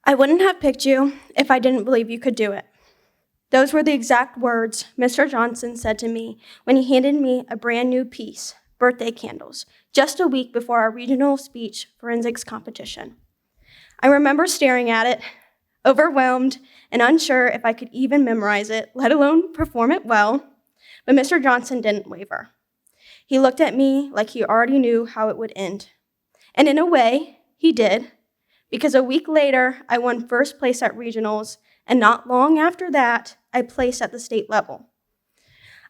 I wouldn't have picked you if I didn't believe you could do it. Those were the exact words Mr. Johnson said to me when he handed me a brand new piece, Birthday Candles, just a week before our regional speech forensics competition. I remember staring at it, overwhelmed and unsure if I could even memorize it, let alone perform it well, but Mr. Johnson didn't waver. He looked at me like he already knew how it would end. And in a way, he did, because a week later, I won first place at regionals, and not long after that, I placed at the state level.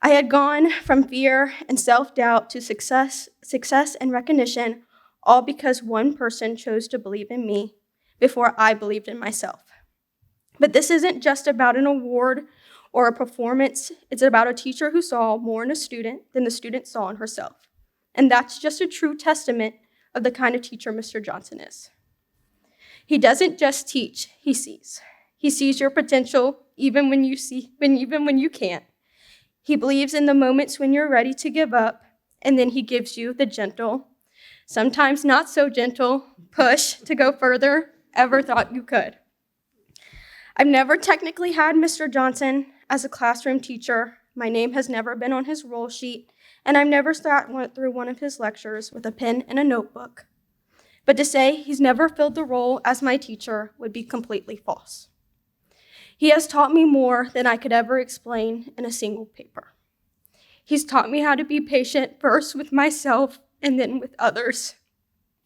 I had gone from fear and self-doubt to success and recognition, all because one person chose to believe in me before I believed in myself. But this isn't just about an award or a performance. It's about a teacher who saw more in a student than the student saw in herself. And that's just a true testament of the kind of teacher Mr. Johnson is. He doesn't just teach, he sees. He sees your potential even when you can't. He believes in the moments when you're ready to give up, and then he gives you the gentle, sometimes not so gentle, push to go further ever thought you could. I've never technically had Mr. Johnson as a classroom teacher. My name has never been on his roll sheet, and I've never went through one of his lectures with a pen and a notebook. But to say he's never filled the role as my teacher would be completely false. He has taught me more than I could ever explain in a single paper. He's taught me how to be patient first with myself and then with others.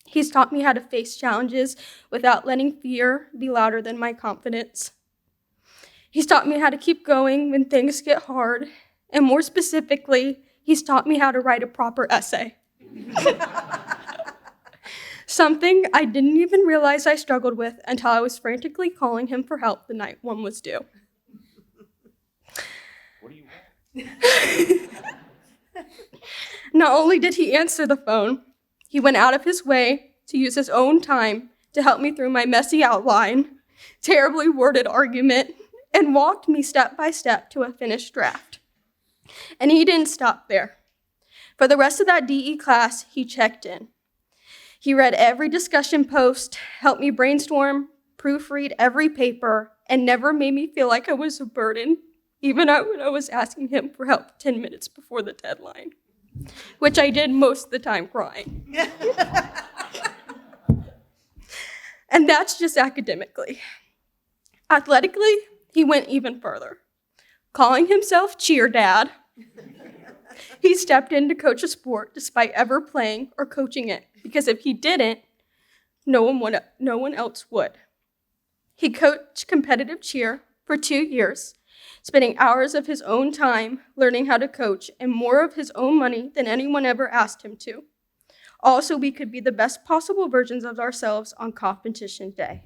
He's taught me how to face challenges without letting fear be louder than my confidence. He's taught me how to keep going when things get hard, and more specifically, he's taught me how to write a proper essay. Something I didn't even realize I struggled with until I was frantically calling him for help the night one was due. What do you want? Not only did he answer the phone, he went out of his way to use his own time to help me through my messy outline, terribly worded argument, and walked me step by step to a finished draft. And he didn't stop there. For the rest of that DE class, he checked in. He read every discussion post, helped me brainstorm, proofread every paper, and never made me feel like I was a burden, even when I was asking him for help 10 minutes before the deadline, which I did most of the time crying. And that's just academically. Athletically, he went even further. Calling himself Cheer Dad, he stepped in to coach a sport despite ever playing or coaching it, because if he didn't, no one else would. He coached competitive cheer for 2 years, spending hours of his own time learning how to coach and more of his own money than anyone ever asked him to. Also, we could be the best possible versions of ourselves on competition day.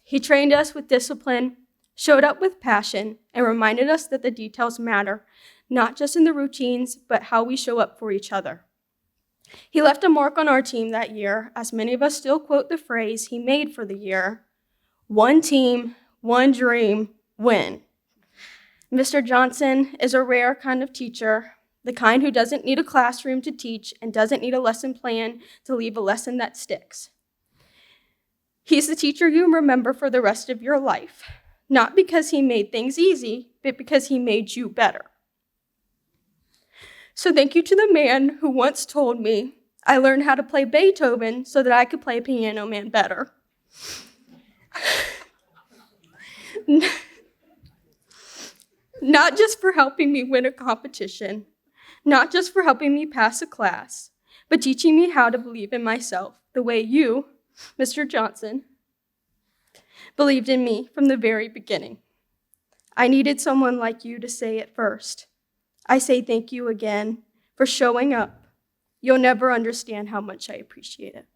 He trained us with discipline, showed up with passion, and reminded us that the details matter, not just in the routines, but how we show up for each other. He left a mark on our team that year, as many of us still quote the phrase he made for the year, "One team, one dream, win." Mr. Johnson is a rare kind of teacher, the kind who doesn't need a classroom to teach and doesn't need a lesson plan to leave a lesson that sticks. He's the teacher you remember for the rest of your life, not because he made things easy, but because he made you better. So thank you to the man who once told me I learned how to play Beethoven so that I could play Piano Man better. Not just for helping me win a competition, not just for helping me pass a class, but teaching me how to believe in myself the way you, Mr. Johnson, believed in me from the very beginning. I needed someone like you to say it first. I say thank you again for showing up. You'll never understand how much I appreciate it.